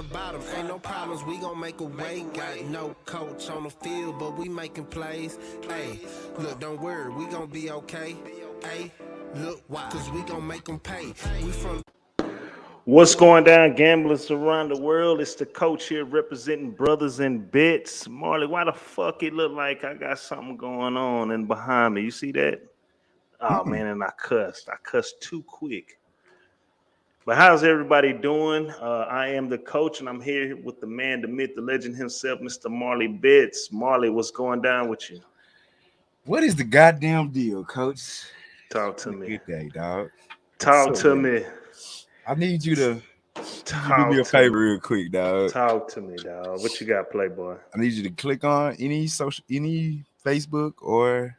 the bottom, ain't no problems, we gon' make a way. Got no coach on the field, but we making plays. Hey, look, don't worry, we gon' be okay. Hey, look, why? Cause we gon' make them pay. We from. What's going down, gamblers around the world? It's the coach here representing Brothas N Bets. Marley, why the fuck it look like I got something going on and behind me? You see that? Oh, man, and I cussed. I cussed too quick. But how's everybody doing? I am the coach, and I'm here with the man, the myth, the legend himself, Mr. Marley Bets. Marley, what's going down with you? What is the goddamn deal, coach? Talk to me. Good day, dog. Talk to me. I need you to do me a favor real quick, dog. Talk to me, dog. What you got, Playboy? I need you to click on any Facebook or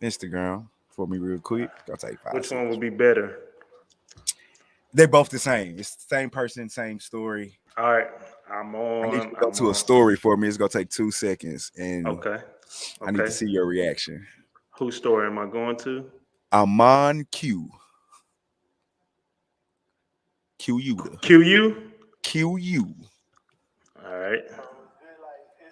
Instagram for me real quick. I'll take 5 Which seconds. one would be better? They're both the same. It's the same person, same story. All right, I'm on. I need you to go to a story for me. It's gonna take 2 seconds, and okay. I need to see your reaction. Whose story am I going to? Amon Q. QU. All right.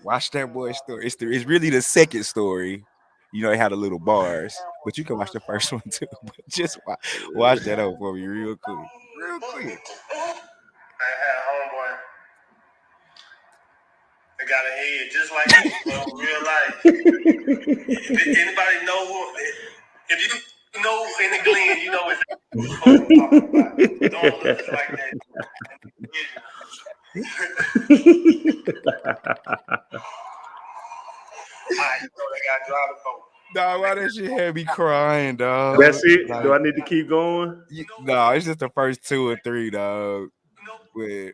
Watch that boy's story. It's really the second story. You know, they had a little bars, but you can watch the first one too. But just watch that out for me real quick. Real quick. I had a homeboy that got a head just like me, but in real life. If anybody know who, if you know in the Glen, you know it's don't look like that. I know they got to drive the boat. Dog, why that shit had me crying, dog? That's it? Like, do I need to keep going? No, it's just the first 2 or 3, dog. But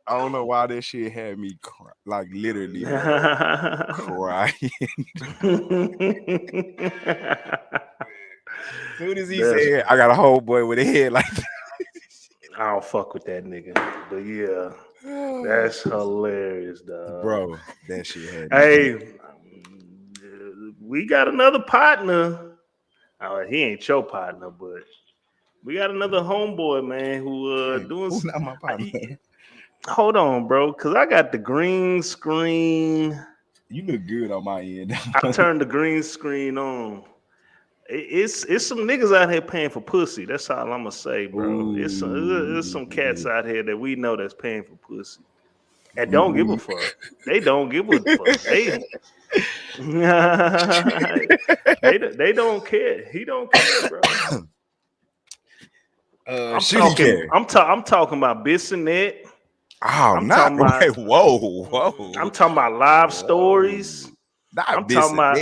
I don't know why that shit had me like literally crying. As soon as he said, I got a whole boy with a head like that. I don't fuck with that nigga. But yeah, that's hilarious, dog. Bro, that shit had me. Hey, we got another partner. Oh, he ain't your partner, but we got another homeboy, man, who doing. Who's not my partner? Hold on, bro, because I got the green screen. You look good on my end. I turned the green screen on. It's some niggas out here paying for pussy. That's all I'm gonna say, bro. It's some cats out here that we know that's paying for pussy and don't give a fuck. They don't give a fuck. They don't care. He don't care, bro. I'm talking about Bissonnet. Oh, whoa. I'm talking about live stories. I'm talking about,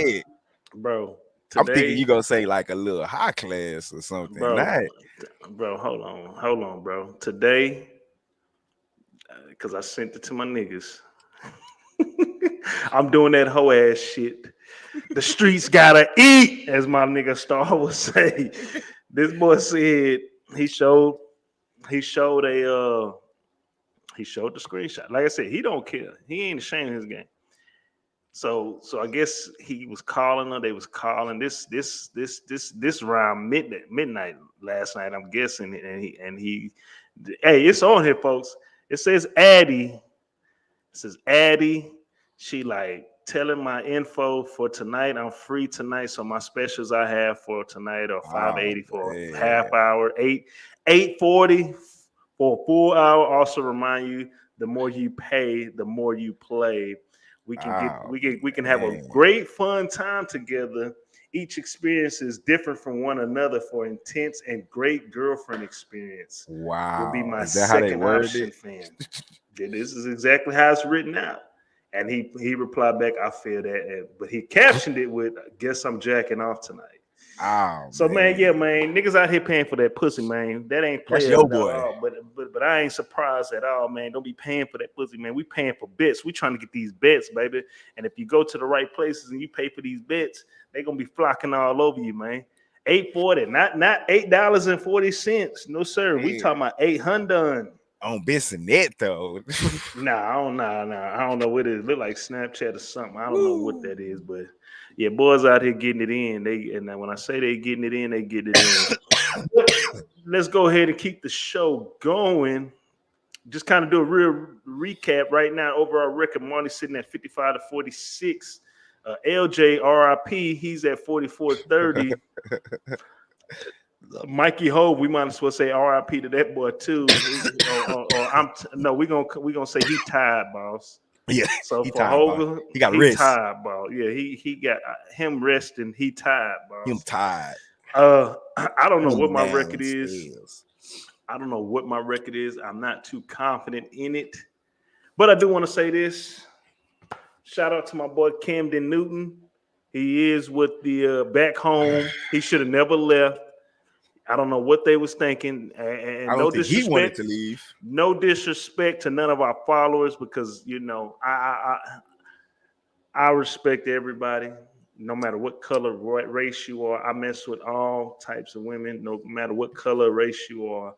bro. Today, I'm thinking you gonna say like a little high class or something. Bro, hold on, bro. Today, because I sent it to my niggas. I'm doing that hoe ass shit. The streets gotta eat, as my nigga Star would say. This boy said he showed the screenshot. Like I said, he don't care. He ain't ashamed of his game. So I guess he was calling her. They was calling this around midnight last night. I'm guessing, and he, hey, it's on here, folks. It says Addie. She like telling my info for tonight. I'm free tonight, so my specials I have for tonight are $5.80 for a half hour, $8.40 for a full hour. Also remind you, the more you pay, the more you play. We can have a great fun time together. Each experience is different from one another for intense and great girlfriend experience. Wow. Will be my second option, fan. This is exactly how it's written out. And he replied back, I feel that. But he captioned it with, guess I'm jacking off tonight. Oh, so man, niggas out here paying for that pussy, man. That ain't playing. That's your boy. But I ain't surprised at all, man. Don't be paying for that pussy, man. We paying for bets. We trying to get these bets, baby. And if you go to the right places and you pay for these bets, they gonna be flocking all over you, man. $8.40, not $8.40. No sir, we talking about $800 on Bissonnet though. I don't know what it is. Look like Snapchat or something. I don't know what that is, but. Yeah, boys out here getting it in. And when I say they getting it in, they getting it in. Let's go ahead and keep the show going. just kind of do a real recap right now. Overall record, Marley sitting at 55-46. LJ RIP, he's at 44-30. Mikey Hove, we might as well say RIP to that boy too. We're gonna say he tied, boss. Yeah, so he for tied, Hogan, he got he rest. tied, boss. Yeah, he got him resting. He tied, boss. Him tied. I don't know what my record is. Scales. I don't know what my record is. I'm not too confident in it, but I do want to say this. Shout out to my boy Camden Newton. He is with the back home. He should have never left. I don't know what they was thinking. And I don't think he wanted to leave. No disrespect to none of our followers, because you know I respect everybody, no matter what color, race you are. I mess with all types of women, no matter what color, race you are.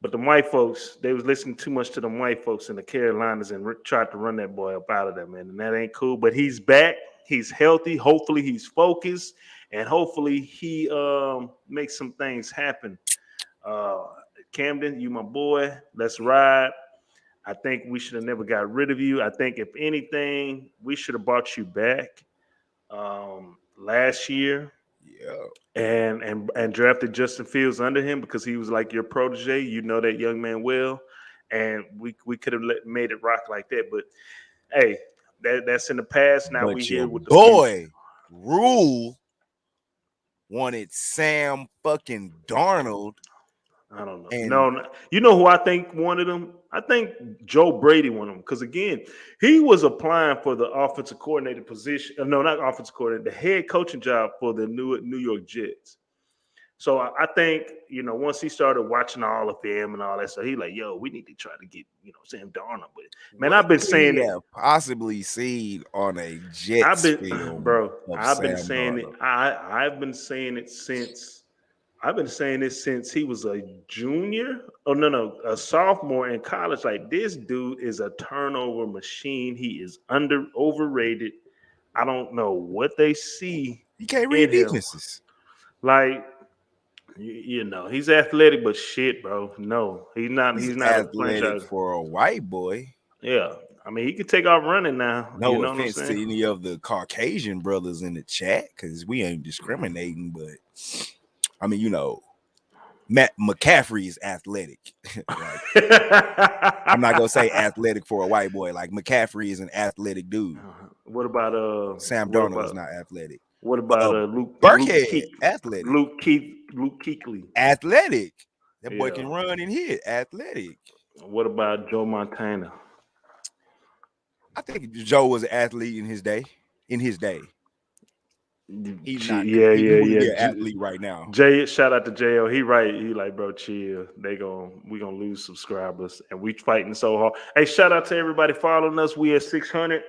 But the white folks, they was listening too much to the white folks in the Carolinas and tried to run that boy up out of there, man. And that ain't cool. But he's back. He's healthy. Hopefully he's focused. And hopefully he makes some things happen. Camden, you my boy. Let's ride. I think we should have never got rid of you. I think if anything, we should have brought you back last year. Yeah. And drafted Justin Fields under him, because he was like your protege. You know that young man well. And we could have made it rock like that. But hey, that's in the past. Now we here with the boy Rule wanted Sam fucking Darnold. I don't know. No, you know who I think wanted him? I think Joe Brady wanted him, because again, he was applying for the offensive coordinator position. No, not offensive coordinator, the head coaching job for the New York Jets. So I think, you know, once he started watching all of them and all that stuff, he like, yo, we need to try to get, you know, Sam Darnold. But man, I've been saying it. Possibly seen on a Jets film, bro. I've been saying it since. I've been saying this since he was a junior. Oh, no, a sophomore in college. Like, this dude is a turnover machine. He is overrated. I don't know what they see. He can't read defenses. Like, you know, he's athletic, but shit, bro. No, he's not. He's not athletic for a white boy. Yeah. I mean, he could take off running now. No you know offense to any of the Caucasian brothers in the chat, because we ain't discriminating, but I mean, you know, Matt McCaffrey is athletic. Like, I'm not gonna say athletic for a white boy. Like, McCaffrey is an athletic dude. What about Sam Darnold is not athletic. What about Luke Burkhead? Athletic. Luke Kuechly. Athletic. That boy can run and hit. Athletic. What about Joe Montana? I think Joe was an athlete in his day. He's not. He an athlete right now. Jay, shout out to Jo. He right. He like, bro, chill. We gonna lose subscribers, and we fighting so hard. Hey, shout out to everybody following us. We at 600.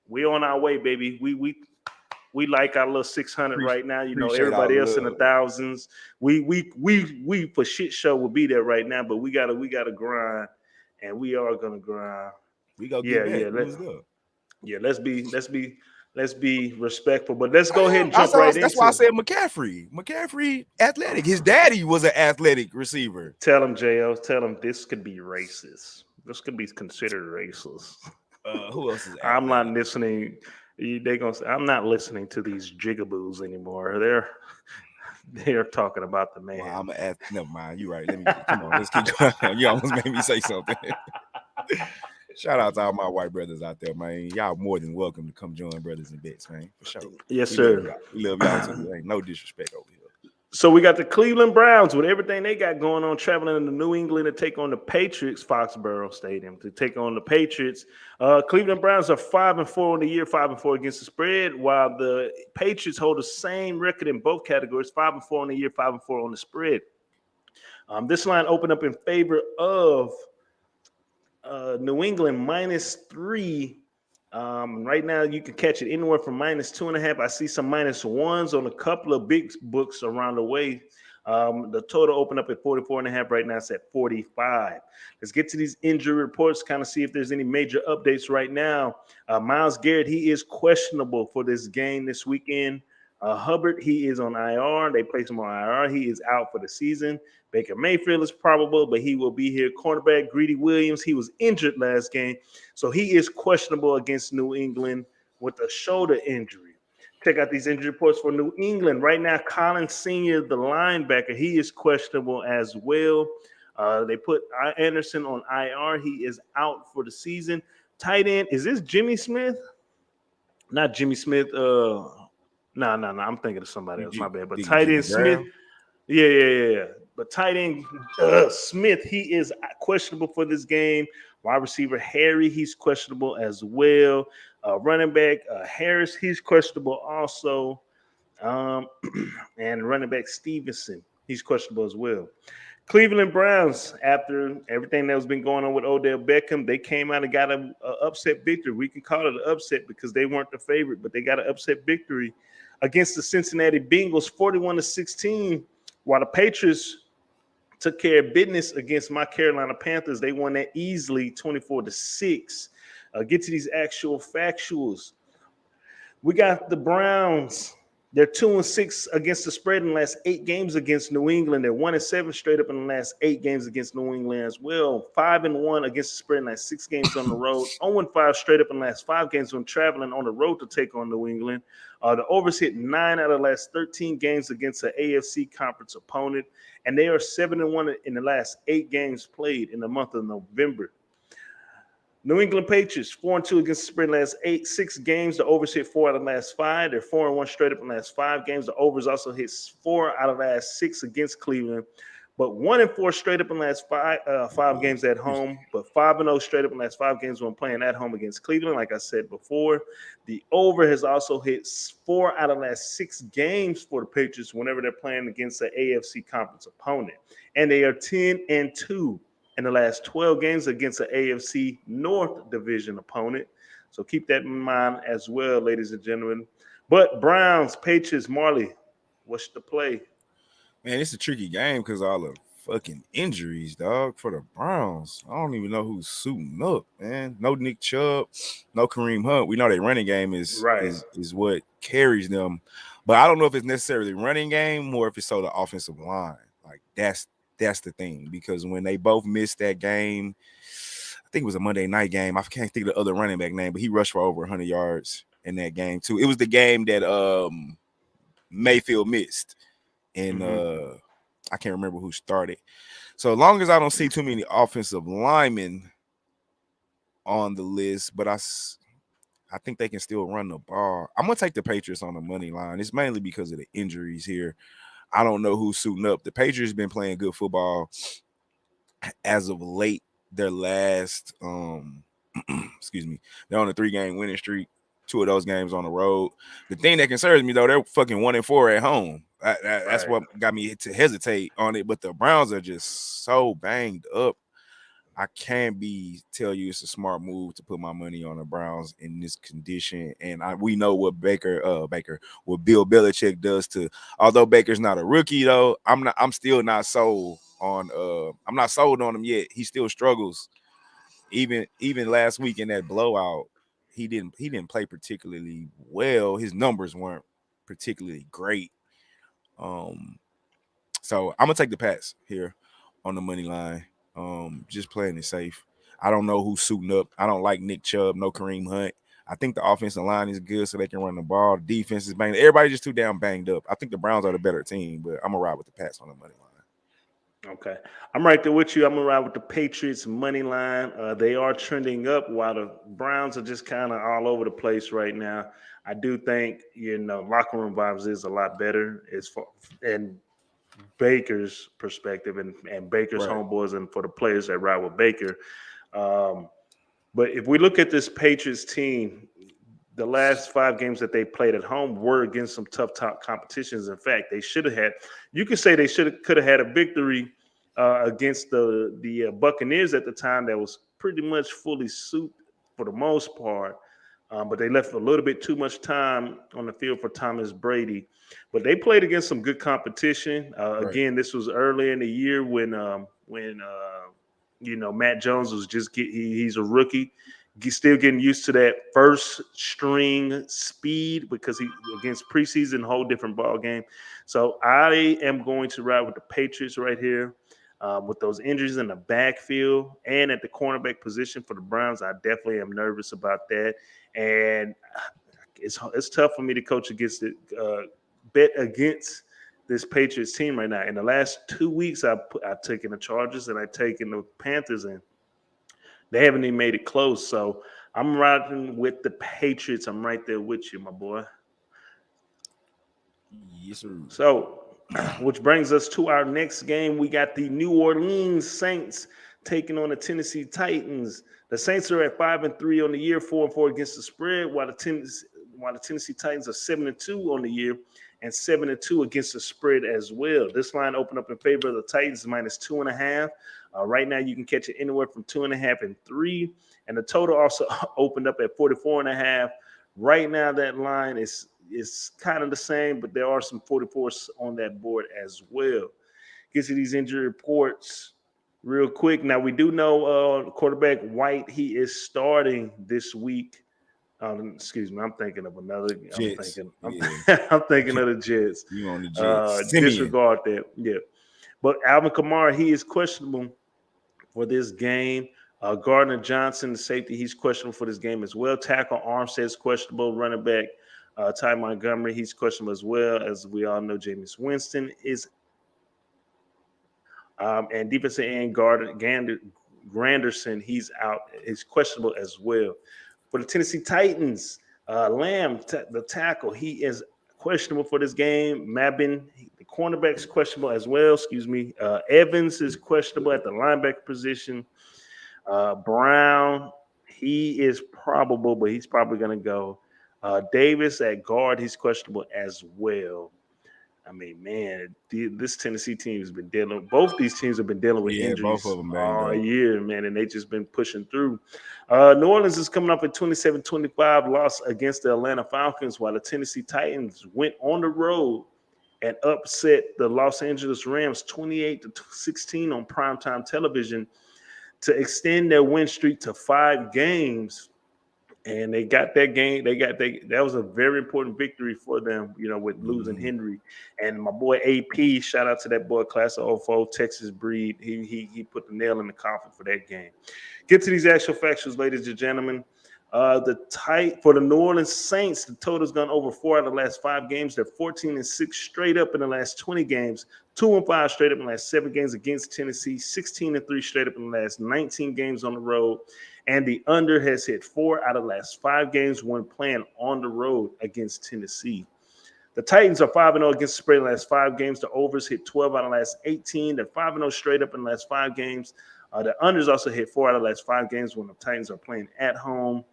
We on our way, baby. We like our little 600 right now. You know, everybody else in the thousands. We for shit show will be there right now, but we gotta grind, and we are gonna grind. We go get Let's go. Yeah, let's be respectful, but let's go ahead and jump right into it. That's why I said McCaffrey. McCaffrey, athletic. His daddy was an athletic receiver. Tell him, Jo. Tell him this could be racist. This could be considered racist. Who else is athletic? I'm not listening. They gonna say, I'm not listening to these jigaboos anymore. They're talking about the man. Well, never mind. You're right. Come on. Let's keep going. You almost made me say something. Shout out to all my white brothers out there, man. Y'all more than welcome to come join Brothas N Bets, man. For sure. Yes, sir. We love y'all too. There ain't no disrespect over here. So we got the Cleveland Browns with everything they got going on, traveling into New England to take on the Patriots, Foxborough Stadium, to take on the Patriots. Cleveland Browns are 5-4 on the year, 5-4 against the spread, while the Patriots hold the same record in both categories, 5-4 on the year, 5-4 on the spread. This line opened up in favor of New England -3. Right now, you can catch it anywhere from -2.5. I see some -1s on a couple of big books around the way. The total opened up at 44.5. Right now, it's at 45. Let's get to these injury reports, kind of see if there's any major updates right now. Myles Garrett, he is questionable for this game this weekend. Hubbard, he is on IR. They placed him on IR. He is out for the season. Baker Mayfield is probable, but he will be here. Cornerback Greedy Williams, he was injured last game, so he is questionable against New England with a shoulder injury. Check out these injury reports for New England. Right now, Collins Sr., the linebacker, he is questionable as well. They put Anderson on IR. He is out for the season. Tight end, is this Jimmy Smith? Not Jimmy Smith. No. I'm thinking of somebody else. My bad. But tight end Smith. Yeah. But tight end Smith, he is questionable for this game. Wide receiver Harry, he's questionable as well. Running back Harris, he's questionable also. And running back Stevenson, he's questionable as well. Cleveland Browns, after everything that was been going on with Odell Beckham, they came out and got an upset victory. We can call it an upset because they weren't the favorite, but they got an upset victory against the Cincinnati Bengals, 41-16, while the Patriots took care of business against my Carolina Panthers. They won that easily, 24-6. Get to these actual factuals. We got the Browns. They're 2-6 against the spread in the last 8 games against New England. They're 1-7 straight up in the last 8 games against New England as well. 5-1 against the spread in the last 6 games on the road. 0-5 straight up in the last 5 games when traveling on the road to take on New England. The overs hit 9 out of the last 13 games against an AFC conference opponent, and they are 7-1 in the last 8 games played in the month of November. New England Patriots, 4-2 against the spread in the last 6 games. The overs hit 4 out of the last 5. They're 4-1 straight up in the last 5 games. The overs also hit 4 out of the last 6 against Cleveland. But 1-4 straight up in the last 5 games at home. But 5-0 straight up in the last 5 games when playing at home against Cleveland, like I said before. The over has also hit 4 out of the last 6 games for the Patriots whenever they're playing against the AFC conference opponent. And they are 10-2. In the last 12 games against the AFC North Division opponent. So keep that in mind as well, ladies and gentlemen. But Browns, Patriots, Marley, what's the play? Man, it's a tricky game because all the fucking injuries, dog, for the Browns. I don't even know who's suiting up, man. No Nick Chubb, no Kareem Hunt. We know their running game is what carries them. But I don't know if it's necessarily running game or if it's so the offensive line. Like, that's the thing, because when they both missed that game, I think it was a Monday night game. I can't think of the other running back name, but he rushed for over 100 yards in that game too. It was the game that Mayfield missed, and I can't remember who started. So as long as I don't see too many offensive linemen on the list, but I think they can still run the ball. I'm gonna take the Patriots on the money line. It's mainly because of the injuries here. I don't know who's suiting up. The Patriots been playing good football as of late. Their last, excuse me, they're on a 3-game winning streak. 2 of those games on the road. The thing that concerns me, though, they're fucking 1-4 at home. That's what got me to hesitate on it. But the Browns are just so banged up. I can't tell you it's a smart move to put my money on the Browns in this condition. And we know what what Bill Belichick does to. Although Baker's not a rookie, though, I'm still not sold on. I'm not sold on him yet. He still struggles. Even last week in that blowout, he didn't play particularly well. His numbers weren't particularly great. So I'm gonna take the Pats here on the money line. Just playing it safe. I don't know who's suiting up. I don't like Nick Chubb, no Kareem Hunt. I think the offensive line is good so they can run the ball. The defense is banged. Everybody's just too damn banged up. I think the Browns are the better team, but I'm gonna ride with the Pats on the money line. Okay. I'm right there with you. I'm gonna ride with the Patriots money line. They are trending up while the Browns are just kind of all over the place right now. I do think, locker room vibes is a lot better and Baker's perspective and Baker's homeboys and for the players that ride with Baker. But if we look at this Patriots team, the last 5 games that they played at home were against some tough top competitions. In fact, they should have had. You could say they could have had a victory against the Buccaneers at the time that was pretty much fully suited for the most part. But they left a little bit too much time on the field for Thomas Brady. But they played against some good competition. Again, this was early in the year when Matt Jones was he's a rookie. still getting used to that first string speed because he against preseason, whole different ball game. So I am going to ride with the Patriots right here. With those injuries in the backfield and at the cornerback position for the Browns, I definitely am nervous about that. And it's tough for me to coach against it, bet against this Patriots team right now. In the last 2 weeks, I've taken the Chargers and I've taken the Panthers, and they haven't even made it close. So I'm riding with the Patriots. I'm right there with you, my boy. Yes, sir. So, which brings us to our next game. We got the New Orleans Saints taking on the Tennessee Titans. The Saints are at 5-3 on the year, 4-4 against the spread, while the Tennessee Titans are 7-2 on the year and 7-2 against the spread as well. This line opened up in favor of the Titans minus 2.5. Right now, you can catch it anywhere from 2.5 and 3, and the total also opened up at 44.5. Right now, that line is kind of the same, but there are some 44s on that board as well. Get to these injury reports real quick. Now, we do know quarterback White, he is starting this week. Excuse me, I'm thinking of another. Jets. I'm thinking of the Jets. You on the Jets. Disregard that. Yeah. But Alvin Kamara, he is questionable for this game. Gardner Johnson, the safety, he's questionable for this game as well. Tackle Armstead's questionable. Running back Ty Montgomery, he's questionable as well. As we all know, Jameis Winston is. And defensive end Granderson, he's out. He's questionable as well. For the Tennessee Titans, Lamb, the tackle, he is questionable for this game. Mabin, the cornerback, is questionable as well. Evans is questionable at the linebacker position. Brown, he is probable, but he's probably going to go. Davis at guard, he's questionable as well. I mean, man, this Tennessee team has been dealing. Both these teams have been dealing with injuries both of them all year, man, and they just been pushing through. New Orleans is coming up at 27-25 loss against the Atlanta Falcons, while the Tennessee Titans went on the road and upset the Los Angeles Rams 28-16 on primetime television to extend their win streak to 5 games. And they got that game. That was a very important victory for them, with losing Henry. And my boy AP, shout out to that boy, class of 04, Texas breed. He put the nail in the coffin for that game. Get to these actual factuals, ladies and gentlemen. For the New Orleans Saints, the total's gone over 4 out of the last 5 games. They're 14-6 straight up in the last 20 games, 2-5 straight up in the last 7 games against Tennessee, 16-3 straight up in the last 19 games on the road. And the under has hit 4 out of the last 5 games when playing on the road against Tennessee. The Titans are 5-0 against the spread in the last 5 games. The overs hit 12 out of the last 18. They're 5-0 straight up in the last 5 games. The unders also hit 4 out of the last 5 games when the Titans are playing at home.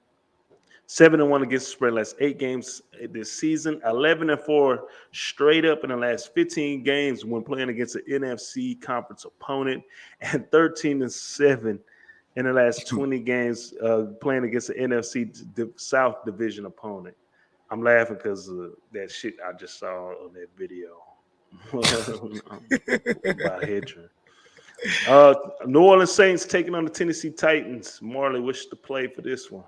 7-1 against the spread in the last 8 games this season. 11-4 straight up in the last 15 games when playing against an NFC conference opponent. And 13-7 in the last 20 games playing against the NFC South Division opponent. I'm laughing because of that shit I just saw on that video about Hedger. New Orleans Saints taking on the Tennessee Titans. Marley, what's the play for this one?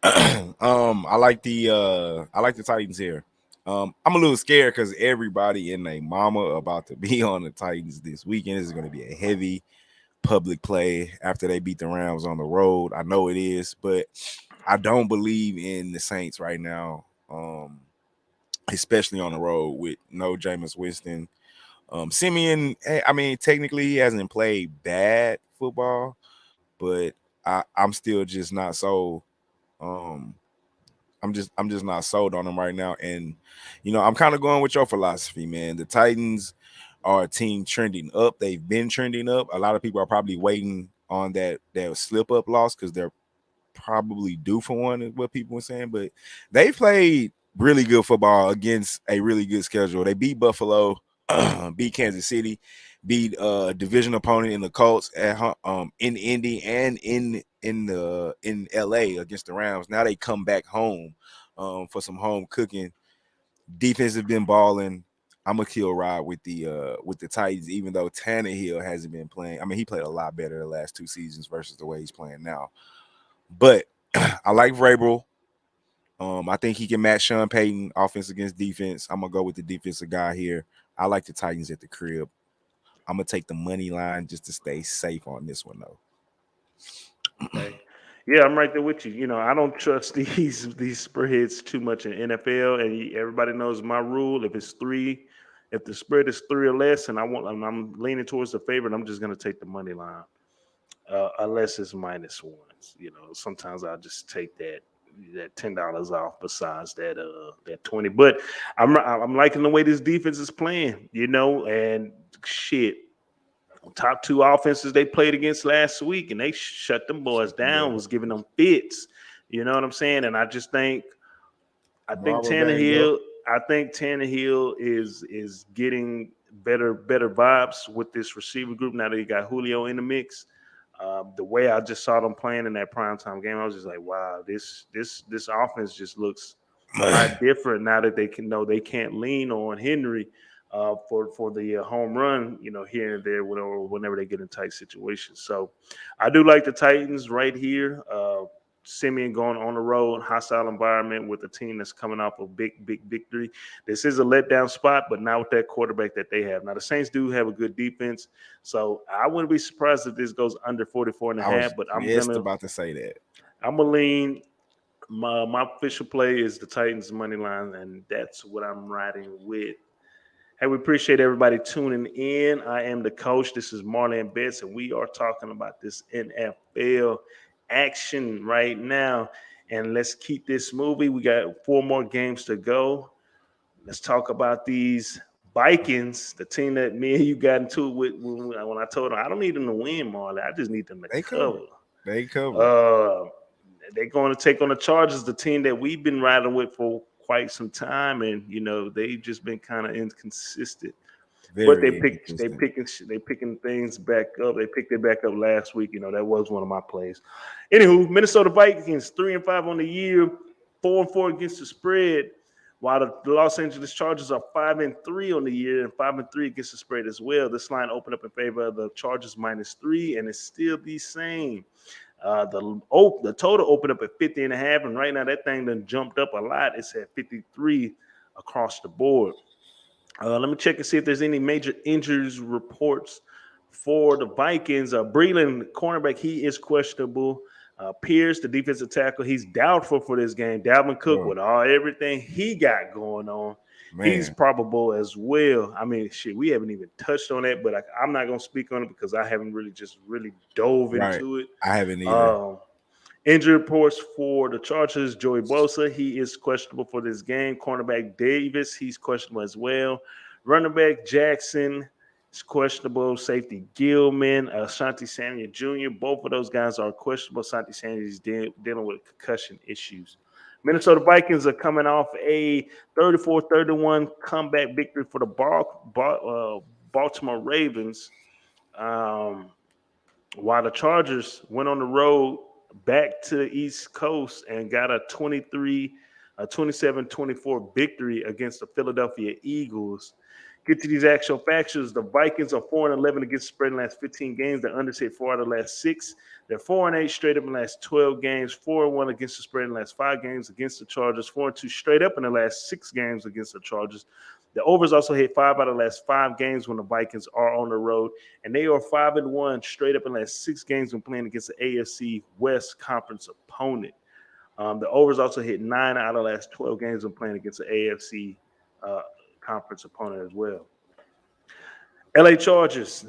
I like the Titans here. I'm a little scared because everybody and their mama about to be on the Titans this weekend. This is going to be a heavy public play after they beat the Rams on the road. I know it is, but I don't believe in the Saints right now, especially on the road with no Jameis Winston. Simeon, I mean, technically he hasn't played bad football, but I'm still just not so. I'm just not sold on them right now, and I'm kind of going with your philosophy, man. The Titans are a team trending up. They've been trending up. A lot of people are probably waiting on that slip up loss because they're probably due for one, is what people were saying. But they played really good football against a really good schedule. They beat Buffalo, beat Kansas City, beat a division opponent in the Colts at in Indy and in LA against the Rams. Now they come back home for some home cooking. Defense has been balling. I'm a kill ride with the Titans, even though Tannehill hasn't been playing. I mean, he played a lot better the last 2 seasons versus the way he's playing now. But I like Vrabel. I think he can match Sean Payton offense against defense. I'm gonna go with the defensive guy here. I like the Titans at the crib. I'm gonna take the money line just to stay safe on this one though. Okay. Yeah, I'm right there with you. You know, I don't trust these spreads too much in NFL, and everybody knows my rule. If it's 3, if the spread is 3 or less, and I'm leaning towards the favorite, I'm just going to take the money line, unless it's -1s. You know, sometimes I'll just take that $10 off. Besides that 20, but I'm liking the way this defense is playing. You know, and shit. Top 2 offenses they played against last week, and they shut them boys down, was giving them fits. You know what I'm saying? And I think Tannehill is getting better vibes with this receiver group now that he got Julio in the mix. The way I just saw them playing in that primetime game, I was just like, wow, this offense just looks a lot different now that they can't lean on Henry for the home run, you know, here and there whenever they get in tight situations. So I do like the Titans right here. Simeon going on the road, hostile environment with a team that's coming off a big victory. This is a letdown spot, but not with that quarterback that they have. Now, the Saints do have a good defense, so I wouldn't be surprised if this goes under 44.5, but I'm about to say that. I'm going to lean. My official play is the Titans money line, and that's what I'm riding with. Hey, we appreciate everybody tuning in. I am the coach. This is Marley and Bets, and we are talking about this NFL action right now. And let's keep this moving. We got 4 more games to go. Let's talk about these Vikings, the team that me and you got into it with when I told them I don't need them to win, Marley. I just need them to cover. They cover. They're going to take on the Chargers, the team that we've been riding with for quite some time, and you know they've just been kind of inconsistent. But they picking things back up. They picked it back up last week. You know, that was one of my plays. Anywho, Minnesota Vikings 3-5 on the year, 4-4 against the spread, while the Los Angeles Chargers are 5-3 on the year and 5-3 against the spread as well. This line opened up in favor of the Chargers -3, and it's still the same. The total opened up at 50.5, and right now that thing done jumped up a lot. It's at 53 across the board. Let me check and see if there's any major injuries reports for the Vikings. Breland, cornerback, he is questionable. Pierce, the defensive tackle, he's doubtful for this game. Dalvin Cook, with everything he got going on, he's probable as well. I mean, shit, we haven't even touched on that, but I'm not going to speak on it because I haven't really dove into it. I haven't either. Injury reports for the Chargers, Joey Bosa, he is questionable for this game. Cornerback Davis, he's questionable as well. Running back Jackson is questionable. Safety Gilman, Ashanti Samuel Jr., both of those guys are questionable. Ashanti Samuel is dealing with concussion issues. Minnesota Vikings are coming off a 34-31 comeback victory for the Baltimore Ravens, while the Chargers went on the road back to the East Coast and got a 27-24 victory against the Philadelphia Eagles. Get to these actual factions. The Vikings are 4-11 against the spread in the last 15 games. The unders hit 4 out of the last 6. They're 4-8 straight up in the last 12 games. 4-1 against the spread in the last 5 games against the Chargers. 4-2 straight up in the last 6 games against the Chargers. The overs also hit 5 out of the last 5 games when the Vikings are on the road. And they are 5-1 straight up in the last 6 games when playing against the AFC West Conference opponent. The overs also hit 9 out of the last 12 games when playing against the AFC Conference opponent as well. LA Chargers,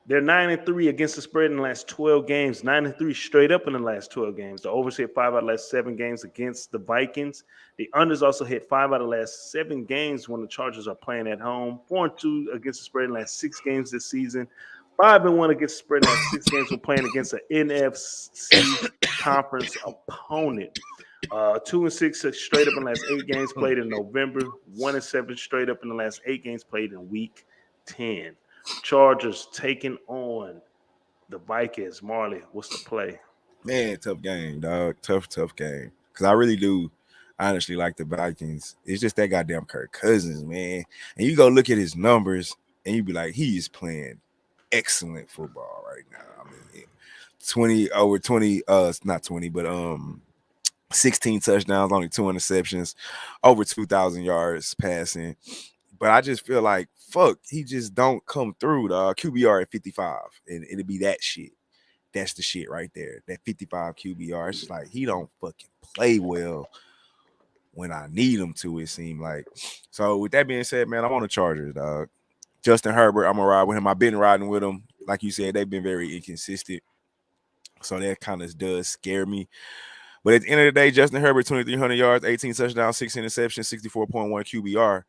they're 9-3 against the spread in the last 12 games. 9-3 straight up in the last 12 games. The overs hit 5 out of the last 7 games against the Vikings. The unders also hit 5 out of the last 7 games when the Chargers are playing at home. 4-2 against the spread in the last 6 games this season. 5-1 against the spread in the last 6 games when playing against an NFC Conference opponent. 2-6 straight up in the last 8 games played in November. 1-7 straight up in the last 8 games played in Week 10. Chargers taking on the Vikings. Marley, what's the play? Man, tough game, dog. Tough game. Because I really do honestly like the Vikings. It's just that goddamn Kirk Cousins, man. And you go look at his numbers, and you be like, he is playing excellent football right now. I mean, not 20, but 16 touchdowns, only 2 interceptions, over 2,000 yards passing. But I just feel like, fuck, he just don't come through, dog. QBR at 55, and it'd be that shit. That's the shit right there. That 55 QBR. It's just like he don't fucking play well when I need him to, it seemed like. So with that being said, man, I'm on the Chargers, dog. Justin Herbert, I'm gonna ride with him. I've been riding with him. Like you said, they've been very inconsistent. So that kind of does scare me. But at the end of the day, Justin Herbert, 2,300 yards, 18 touchdowns, 6 interceptions, 64.1 QBR.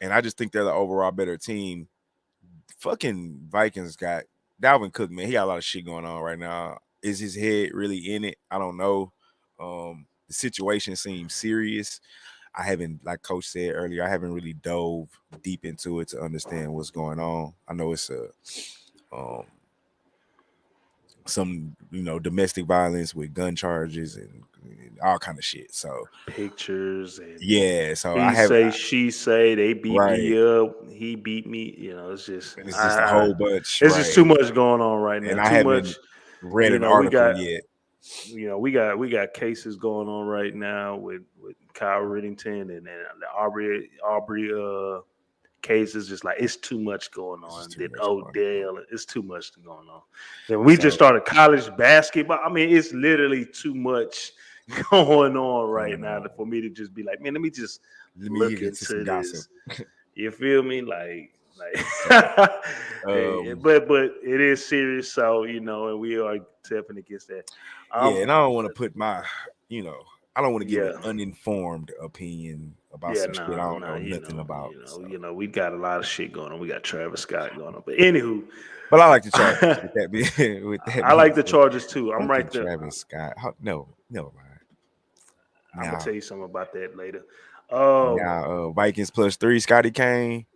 And I just think they're the overall better team. Fucking Vikings got Dalvin Cook, man. He got a lot of shit going on right now. Is his head really in it? I don't know. The situation seems serious. I haven't, like Coach said earlier, I haven't really dove deep into it to understand what's going on. I know it's some domestic violence with gun charges and all kind of shit. So pictures and yeah, so she say they beat me up, he beat me. It's just a whole bunch. It's just too much going on right now. And I haven't read an article yet. We got cases going on right now with Kyle Rittington and the Aubrey cases. Just like it's too much going on. Then Odell, it's too much going on. Then we just started college basketball. I mean, it's literally too much going on right now for me to just be like, man, let me look into some this. Gossip. You feel me? But it is serious, so and we are definitely against that. And I don't want to put my, I don't want to give an uninformed opinion about some shit I don't know nothing about. We got a lot of shit going on. We got Travis Scott going on, but anywho. But I like the Chargers. I like the Chargers too. I'm right there. Travis Scott. No, never mind. I'm gonna tell you something about that later. Vikings +3, Scotty Kane.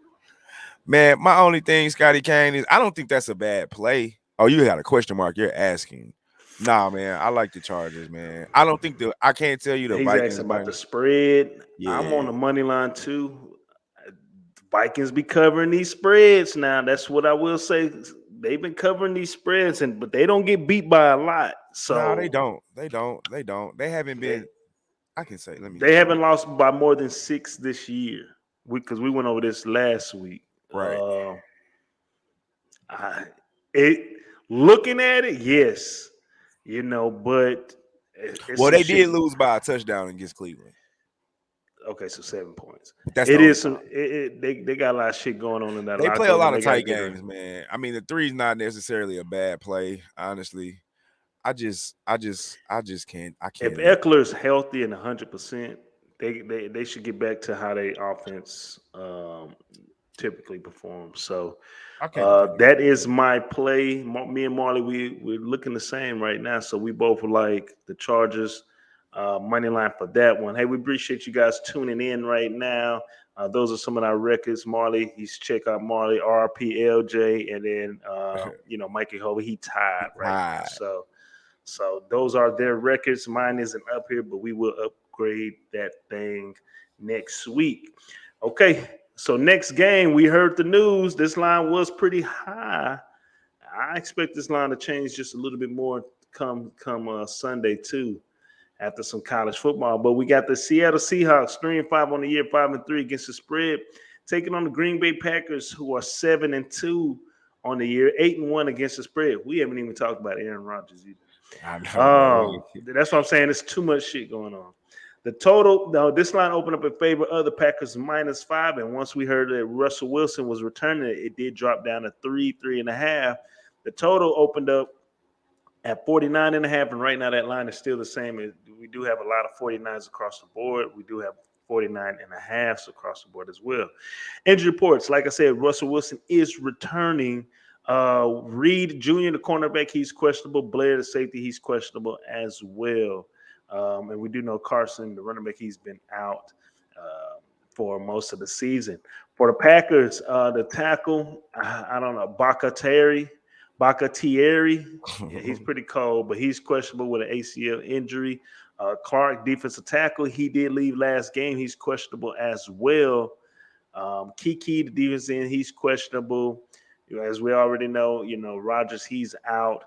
Man, my only thing, Scotty Kane, is I don't think that's a bad play. Oh, you got a question mark. You're asking. Nah, man, I like the Chargers, man. I don't think I can't tell you the He's Vikings. Asking about the spread. Yeah. I'm on the money line too. Vikings be covering these spreads now. That's what I will say. They've been covering these spreads, but they don't get beat by a lot. So no, they don't. They haven't been. I can say. They haven't lost by more than 6 this year. Because we went over this last week. Right. Looking at it, yes, but they did lose by a touchdown against Cleveland. Okay, so 7 points. That's they got a lot of shit going on in that. They play a lot of tight games, man. I mean, the 3's not necessarily a bad play, honestly. I just can't. I can't. If Eckler's healthy and 100%. They should get back to how they offense typically perform. So that is my play. Me and Marley, we're looking the same right now. So we both like the Chargers money line for that one. Hey, we appreciate you guys tuning in right now. Those are some of our records. Marley, check out Marley, RPLJ, and then Mikey Hover. He tied right now. So those are their records. Mine isn't up here, but we will upgrade that thing next week. Okay, so next game, we heard the news. This line was pretty high. I expect this line to change just a little bit more come Sunday too, after some college football. But we got the Seattle Seahawks 3-5 on the year, 5-3 against the spread, taking on the Green Bay Packers, who are 7-2 on the year, 8-1 against the spread. We haven't even talked about Aaron Rodgers either. That's what I'm saying. There's too much shit going on. The total, this line opened up in favor of the Packers -5. And once we heard that Russell Wilson was returning, it did drop down to 3.5. The total opened up at 49.5. And right now that line is still the same. We do have a lot of 49s across the board. We do have 49.5s across the board as well. Injury reports, like I said, Russell Wilson is returning. Reed Jr., the cornerback, he's questionable. Blair, the safety, he's questionable as well. And we do know Carson, the running back, he's been out for most of the season. For the Packers, the tackle, I don't know, Bakatieri. Yeah, he's pretty cold, but he's questionable with an ACL injury. Clark, defensive tackle, he did leave last game. He's questionable as well. Kiki, the defense end, he's questionable. As we already know, Rodgers, he's out.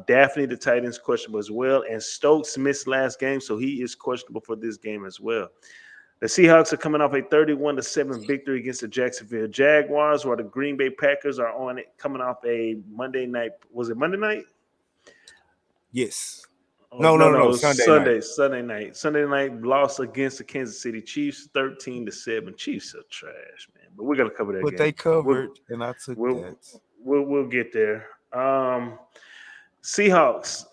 Daphne, the tight end, is questionable as well. And Stokes missed last game, so he is questionable for this game as well. The Seahawks are coming off a 31-7 victory against the Jacksonville Jaguars, while the Green Bay Packers are on it, coming off a Monday night. Was it Monday night? Yes. Oh, No. Sunday night. Sunday night loss against the Kansas City Chiefs, 13-7. Chiefs are trash, man. But we're gonna cover that. But game. they covered, and I took that. We'll get there. Seahawks.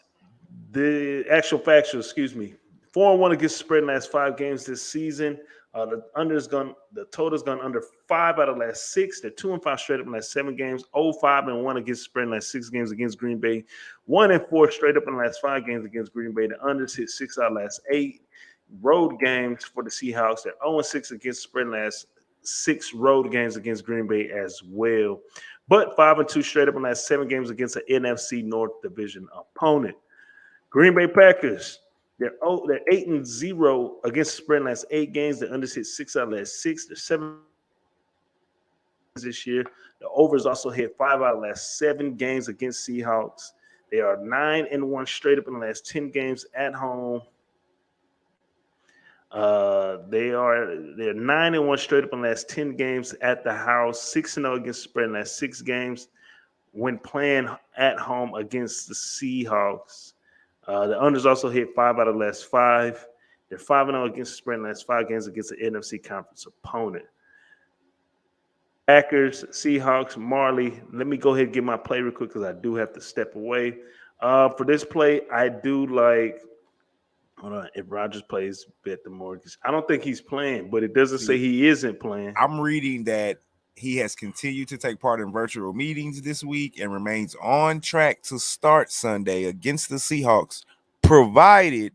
The actual factual, 4-1 against the spread in the last 5 games this season. The total's gone under 5 out of the last 6. They're 2-5 straight up in the last 7 games. 0-5-1 against the spread in the last 6 games against Green Bay. 1-4 straight up in the last 5 games against Green Bay. The unders hit 6 out of the last 8 road games for the Seahawks. They're 0-6 against the spread in the last 6 road games against Green Bay as well. But 5-2 straight up in the last 7 games against an NFC North Division opponent. Green Bay Packers. They're 8-0 against the spread in the last 8 games. The unders hit 6 out of the last 6. They're 7 this year. The overs also hit 5 out of the last 7 games against Seahawks. They are 9-1 straight up in the last 10 games at home. They're 9-1 straight up in the last 10 games at the house. 6-0 against the spread in the last 6 games when playing at home against the Seahawks. The unders also hit 5 out of the last 5. They're 5-0 against the spread in the last 5 games against the NFC conference opponent. Packers, Seahawks, Marley. Let me go ahead and get my play real quick because I do have to step away. For this play, I do like. Hold on. If Rodgers plays, bet the mortgage. I don't think he's playing, but it doesn't say he isn't playing. I'm reading that he has continued to take part in virtual meetings this week and remains on track to start Sunday against the Seahawks, provided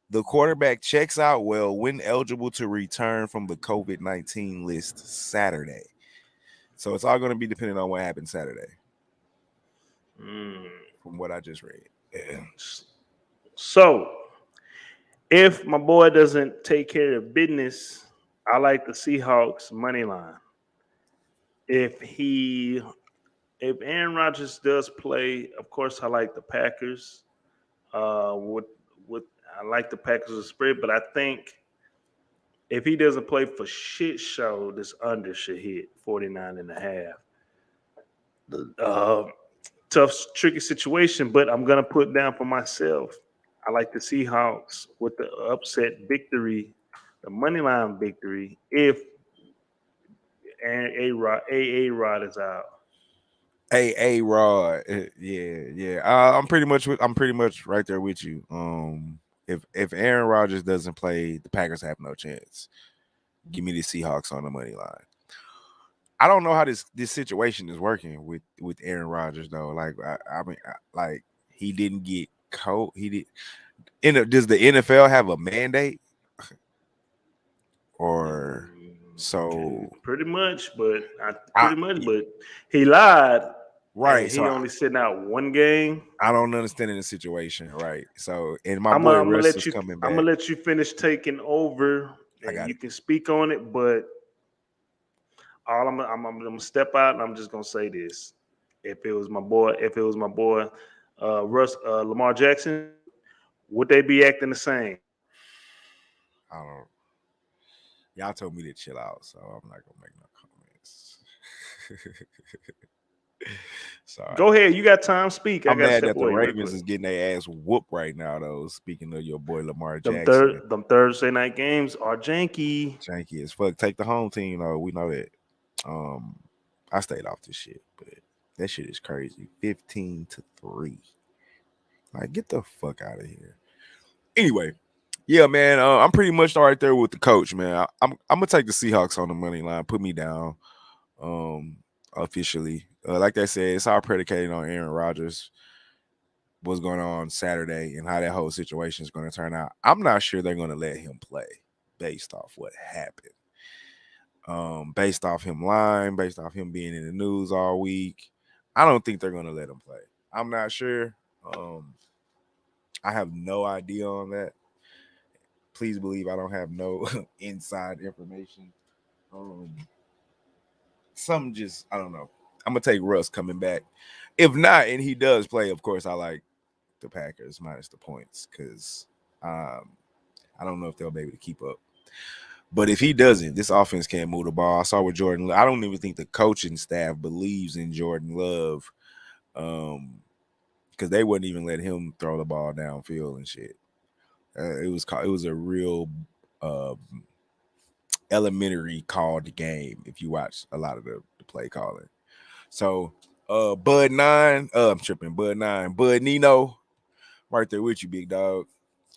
the quarterback checks out well when eligible to return from the COVID-19 list Saturday. So it's all going to be dependent on what happens Saturday. From what I just read. Yeah. So if my boy doesn't take care of business, I like the Seahawks money line. If Aaron Rodgers does play, of course, I like the Packers. I like the Packers' spread, but I think if he doesn't play for shit show, this under should hit 49.5. Tough, tricky situation, but I'm gonna put down for myself. I like the Seahawks with the upset victory, the money line victory, if A-Rod is out. A-Rod, yeah. I'm pretty much right there with you. If Aaron Rodgers doesn't play, the Packers have no chance. Give me the Seahawks on the money line. I don't know how this situation is working with Aaron Rodgers though. Like like he didn't get cold. He did. Does the NFL have a mandate? Or so pretty much, but he lied. Right. He only sitting out 1 game. I don't understand the situation. Right. So, and my I'm boy gonna Russ is coming back. I'm gonna let you finish taking over. And you can speak on it, but I'm gonna step out and I'm just gonna say this. If it was my boy, Lamar Jackson, would they be acting the same? I don't. Y'all told me to chill out, so I'm not gonna make no comments. Sorry. Go ahead, you got time. Speak. I'm mad that the Ravens is getting their ass whooped right now, though. Speaking of your boy Lamar Jackson, them Thursday night games are janky. Janky as fuck. Take the home team, though. We know that. I stayed off this shit, but that shit is crazy. 15-3. Like, get the fuck out of here. Anyway. Yeah, man, I'm pretty much right there with the coach, man. I'm gonna take the Seahawks on the money line. Put me down, officially. Like I said, it's all predicated on Aaron Rodgers, what's going on Saturday, and how that whole situation is going to turn out. I'm not sure they're going to let him play based off what happened, based off him lying, based off him being in the news all week. I don't think they're going to let him play. I'm not sure. I have no idea on that. Please believe I don't have no inside information. I don't know. I'm gonna take Russ coming back. If not, and he does play, of course, I like the Packers minus the points because I don't know if they'll be able to keep up. But if he doesn't, this offense can't move the ball. I saw with Jordan. I don't even think the coaching staff believes in Jordan Love, because they wouldn't even let him throw the ball downfield and shit. It was a real elementary called game if you watch a lot of the play calling. So Bud 9, I'm tripping. Bud 9, Bud Nino, right there with you, big dog.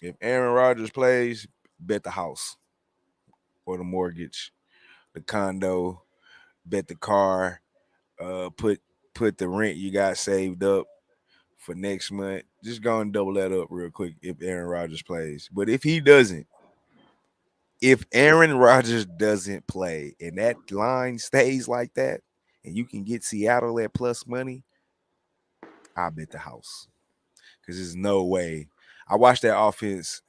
If Aaron Rodgers plays, bet the house or the mortgage, the condo, bet the car, put the rent you got saved up for next month. Just go and double that up real quick if Aaron Rodgers plays. But if he doesn't, if Aaron Rodgers doesn't play and that line stays like that, and you can get Seattle at plus money, I'll bet the house. Because there's no way. I watched that offense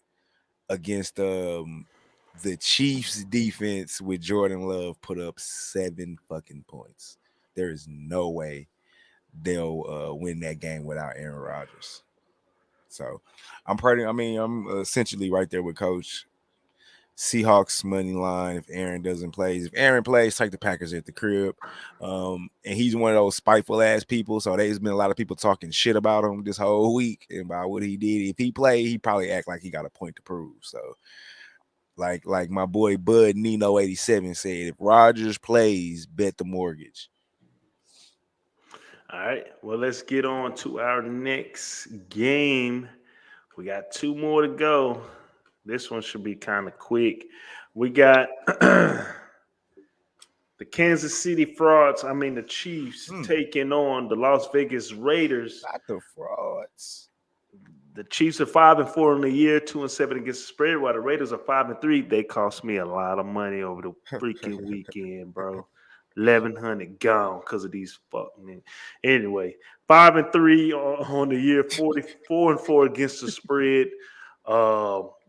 against the Chiefs defense with Jordan Love put up 7 fucking points. There is no way they'll win that game without Aaron Rodgers. So I'm essentially right there with Coach. Seahawks money line if Aaron doesn't play. If Aaron plays, take the Packers at the crib. And he's one of those spiteful ass people. So there's been a lot of people talking shit about him this whole week and about what he did. If he played, he probably act like he got a point to prove. So like my boy Bud Nino 87 said, if Rodgers plays, bet the mortgage. All right. Well, let's get on to our next game. We got 2 more to go. This one should be kind of quick. We got the Kansas City Frauds, the Chiefs, taking on the Las Vegas Raiders. Not the Frauds. The Chiefs are 5-4 in the year, 2-7 against the spread, while the Raiders are 5-3. They cost me a lot of money over the freaking weekend, bro. 1,100 gone because of these fucking. Anyway, 5-3 on the year, 44-4 against the spread.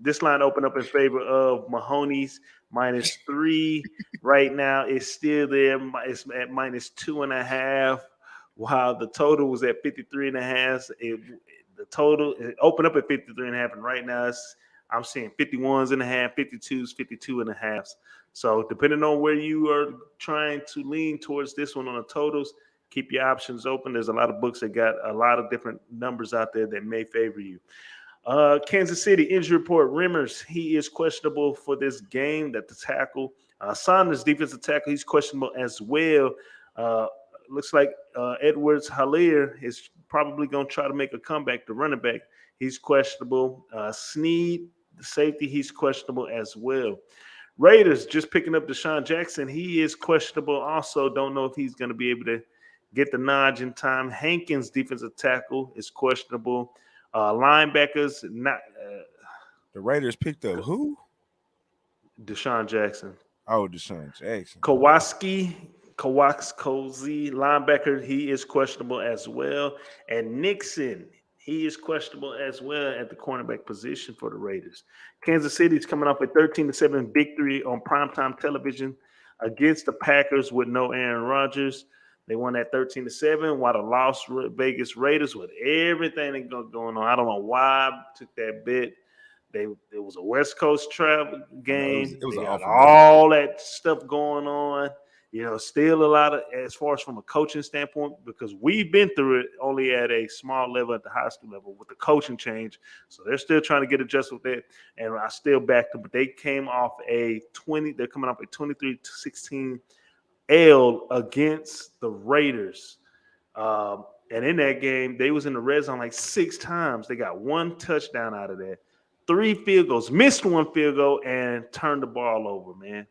This line opened up in favor of Mahoney's -3. Right now, it's still there. It's at -2.5, while the total was at 53.5. The total it opened up at 53.5, and right now I'm seeing 51.5, 52s, 52.5. So depending on where you are trying to lean towards this one on the totals, keep your options open. There's a lot of books that got a lot of different numbers out there that may favor you. Kansas City injury report. Rimmers, he is questionable for this game. That the tackle, Saunders, defensive tackle, he's questionable as well. Looks like Edwards Helaire is probably going to try to make a comeback. The running back, he's questionable. Sneed, the safety, he's questionable as well. Raiders just picking up Deshaun Jackson. He is questionable also. Don't know if he's going to be able to get the nod in time. Hankins, defensive tackle, is questionable. Linebackers, not. The Raiders picked up who? Deshaun Jackson. Oh, Deshaun Jackson. Kowalski, linebacker, he is questionable as well. And Nixon, he is questionable as well at the cornerback position for the Raiders. Kansas City is coming off a 13-7 victory on primetime television against the Packers with no Aaron Rodgers. They won at 13-7, while the Las Vegas Raiders with everything that going on. I don't know why I took that bet. It was a West Coast travel game. It was they an got awful all that stuff going on. Still a lot of, as far as from a coaching standpoint, because we've been through it only at a small level at the high school level with the coaching change. So they're still trying to get adjusted with that. And I still backed them, but they came off they're coming off a 23-16 L against the Raiders. And in that game, they was in the red zone like 6 times. They got 1 touchdown out of that. 3 field goals, missed 1 field goal, and turned the ball over, man.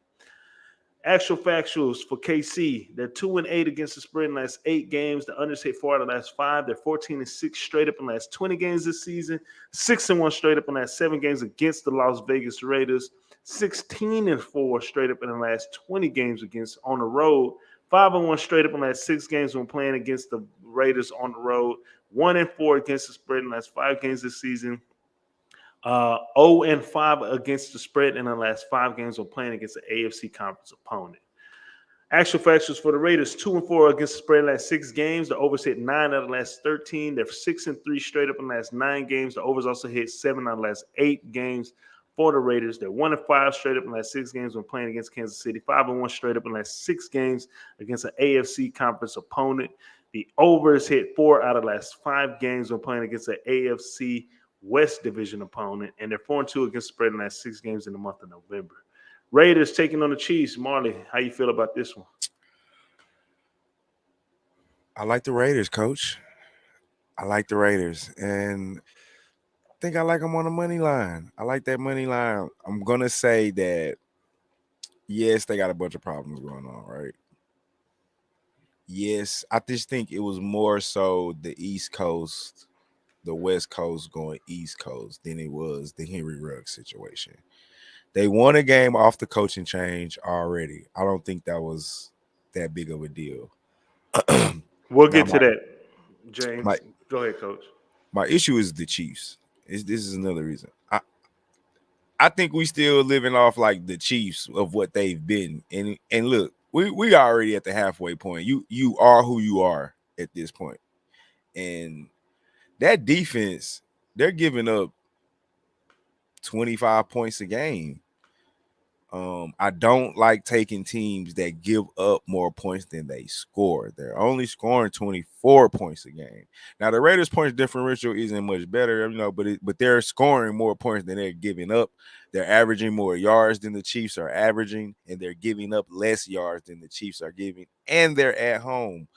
Actual factuals for KC. They're 2-8 against the spread in the last 8 games. The unders hit 4 out of the last 5. They're 14-6 straight up in the last 20 games this season. 6-1 straight up in the last 7 games against the Las Vegas Raiders. 16-4 straight up in the last 20 games against on the road. 5-1 straight up in the last 6 games when playing against the Raiders on the road. 1-4 against the spread in the last 5 games this season. 0-5 against the spread in the last 5 games when playing against the AFC conference opponent. Actual factors for the Raiders: 2-4 against the spread in the last 6 games. The overs hit 9 out of the last 13. They're 6-3 straight up in the last 9 games. The overs also hit 7 out of the last 8 games for the Raiders. They're 1-5 straight up in the last 6 games when playing against Kansas City. 5-1 straight up in the last 6 games against an AFC conference opponent. The overs hit 4 out of the last 5 games when playing against an AFC West Division opponent, and they're 4-2 against the spread in the last 6 games in the month of November. Raiders taking on the Chiefs. Marley, how you feel about this one? I like the Raiders, Coach. I like the Raiders, and I think I like them on the money line. I like that money line. I'm gonna say that yes, they got a bunch of problems going on, right? Yes, I just think it was more so the East Coast, the West Coast going East Coast than it was the Henry Ruggs situation. They won a game off the coaching change already. I don't think that was that big of a deal. We'll Now, get to that, James. my Go ahead, Coach. my issue is the Chiefs. This is another reason. I think we still living off like the Chiefs of what they've been. And look, we already at the halfway point. You are who you are at this point. And that defense, they're giving up 25 points a game. I don't like taking teams that give up more points than they score. They're only scoring 24 points a game. Now the Raiders' points differential isn't much better, but they're scoring more points than they're giving up. They're averaging more yards than the Chiefs are averaging, and they're giving up less yards than the Chiefs are giving, and they're at home.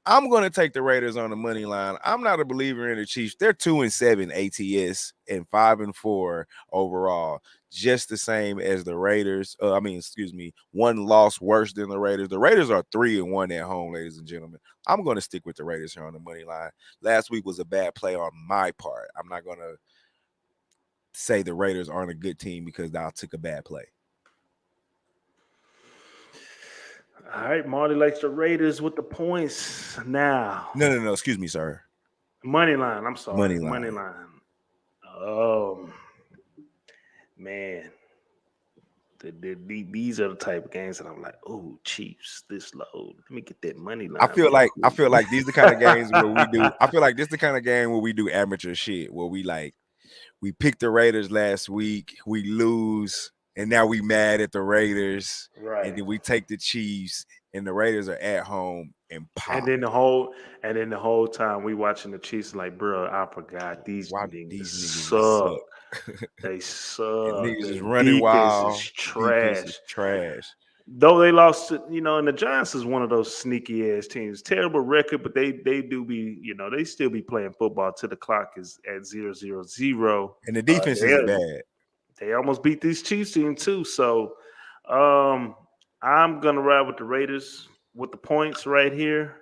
I'm going to take the Raiders on the money line. I'm not a believer in the Chiefs. They're 2-7 ATS and 5-4 overall, just the same as the Raiders. One loss worse than the Raiders. The Raiders are 3-1 at home, ladies and gentlemen. I'm going to stick with the Raiders here on the money line. Last week was a bad play on my part. I'm not going to say the Raiders aren't a good team because I took a bad play. All right, Marley likes the Raiders with the points now. No. Excuse me, sir. Money line. I'm sorry. Money line. Man. These are the type of games that I'm like, oh, Chiefs, this low. Let me get that money line. I feel like these are the kind of games where we do. I feel like this is the kind of game where we do amateur shit, where we picked the Raiders last week, we lose, and now we mad at the Raiders, right? And then we take the Chiefs, and the Raiders are at home and pop. And then the whole time we watching the Chiefs, like, bro, I forgot these niggas suck. They suck. And niggas is running wild. Is trash. Defense is trash. Though they lost to, and the Giants is one of those sneaky ass teams. Terrible record, but they do be, they still be playing football till the clock is at 0-0-0. And the defense is bad. They almost beat these Chiefs team too. So I'm gonna ride with the Raiders with the points right here.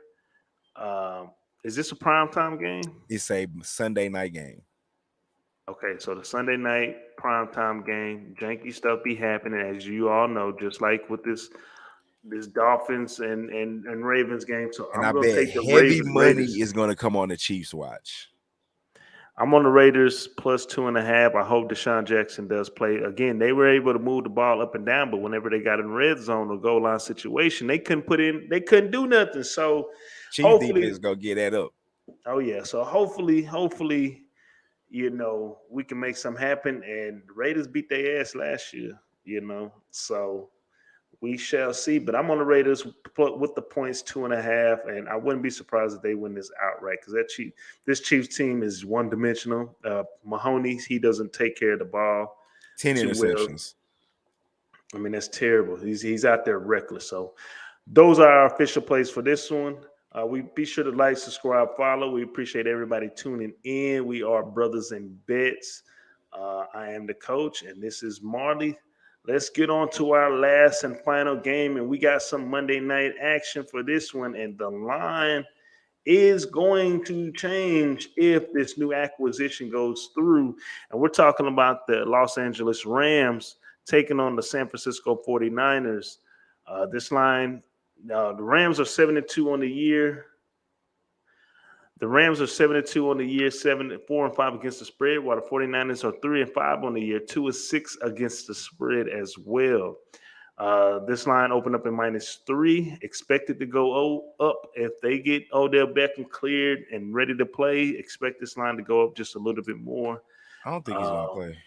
Is this a primetime game? It's a Sunday night game. Okay, so the Sunday night primetime game, janky stuff be happening, as you all know, just like with this Dolphins and Ravens game. So and I'm going to take the heavy money is going to come on the Chiefs watch. I'm on the Raiders plus 2.5. I hope Deshaun Jackson does play. Again, they were able to move the ball up and down, but whenever they got in red zone or goal line situation, they couldn't do nothing. So Chiefs defense go get that up. Oh yeah. So hopefully, we can make something happen. And the Raiders beat their ass last year, so we shall see. But I'm on the Raiders with the points 2.5, and I wouldn't be surprised if they win this outright because this Chiefs team is one-dimensional. Mahoney, he doesn't take care of the ball. 10 interceptions. I mean, that's terrible. He's out there reckless. So those are our official plays for this one. We be sure to like, subscribe, follow. We appreciate everybody tuning in. We are Brothas N Bets. I am the coach, and this is Marley. Let's get on to our last and final game, and we got some Monday night action for this one, and the line is going to change if this new acquisition goes through, and we're talking about the Los Angeles Rams taking on the San Francisco 49ers. This line, the Rams are 7-2 on the year. The Rams are 7-2 on the year, 4-5 against the spread, while the 49ers are 3-5 on the year, 2-6 against the spread as well. This line opened up in -3, expected to go up if they get Odell Beckham cleared and ready to play. Expect this line to go up just a little bit more. I don't think he's gonna play.